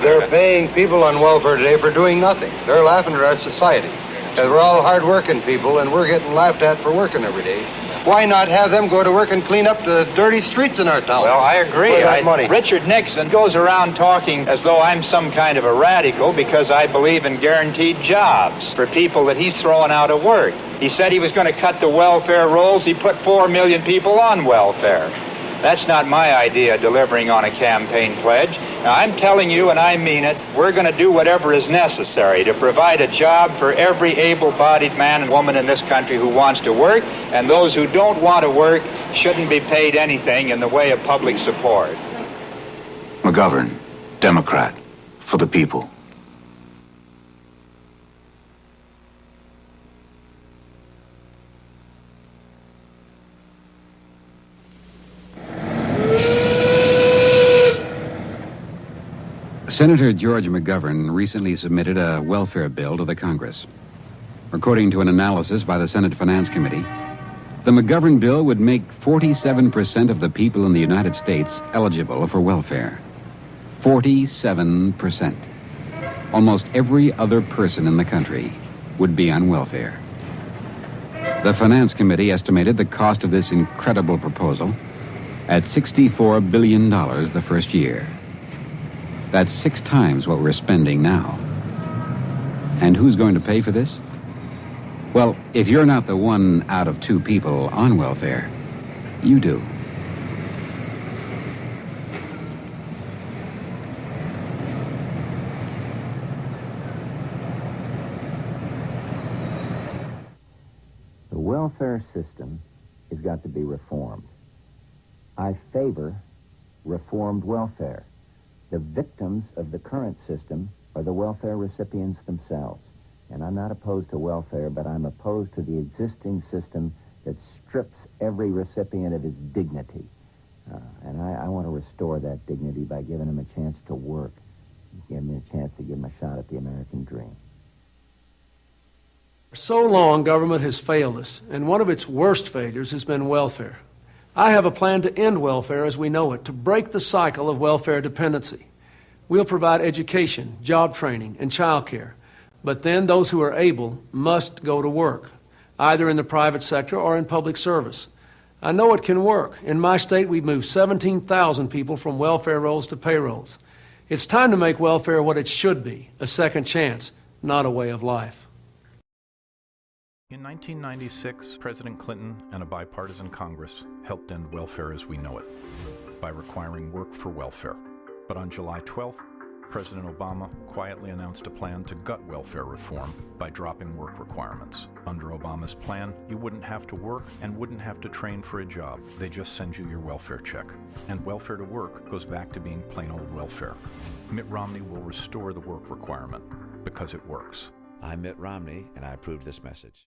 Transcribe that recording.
They're paying people on welfare today for doing nothing. They're laughing at our society. Because we're all hard-working people, and we're getting laughed at for working every day. Why not have them go to work and clean up the dirty streets in our town? Well, I agree. For that money. Richard Nixon goes around talking as though I'm some kind of a radical because I believe in guaranteed jobs for people that he's throwing out of work. He said he was going to cut the welfare rolls. He put 4 million people on welfare. That's not my idea of delivering on a campaign pledge. Now, I'm telling you, and I mean it, we're going to do whatever is necessary to provide a job for every able-bodied man and woman in this country who wants to work, and those who don't want to work shouldn't be paid anything in the way of public support. McGovern, Democrat, for the people. Senator George McGovern recently submitted a welfare bill to the Congress. According to an analysis by the Senate Finance Committee, the McGovern bill would make 47% of the people in the United States eligible for welfare. 47%. Almost every other person in the country would be on welfare. The Finance Committee estimated the cost of this incredible proposal at $64 billion the first year. That's 6 times what we're spending now. And who's going to pay for this? Well, if you're not the 1 out of 2 people on welfare, you do. The welfare system has got to be reformed. I favor reformed welfare. The victims of the current system are the welfare recipients themselves. And I'm not opposed to welfare, but I'm opposed to the existing system that strips every recipient of his dignity. And I want to restore that dignity by giving him a chance to work, giving him a chance to give him a shot at the American dream. For so long, government has failed us, and one of its worst failures has been welfare. I have a plan to end welfare as we know it, to break the cycle of welfare dependency. We'll provide education, job training, and child care. But then those who are able must go to work, either in the private sector or in public service. I know it can work. In my state, we've moved 17,000 people from welfare rolls to payrolls. It's time to make welfare what it should be, a second chance, not a way of life. In 1996, President Clinton and a bipartisan Congress helped end welfare as we know it by requiring work for welfare. But on July 12th, President Obama quietly announced a plan to gut welfare reform by dropping work requirements. Under Obama's plan, you wouldn't have to work and wouldn't have to train for a job. They just send you your welfare check. And welfare to work goes back to being plain old welfare. Mitt Romney will restore the work requirement because it works. I'm Mitt Romney, and I approve this message.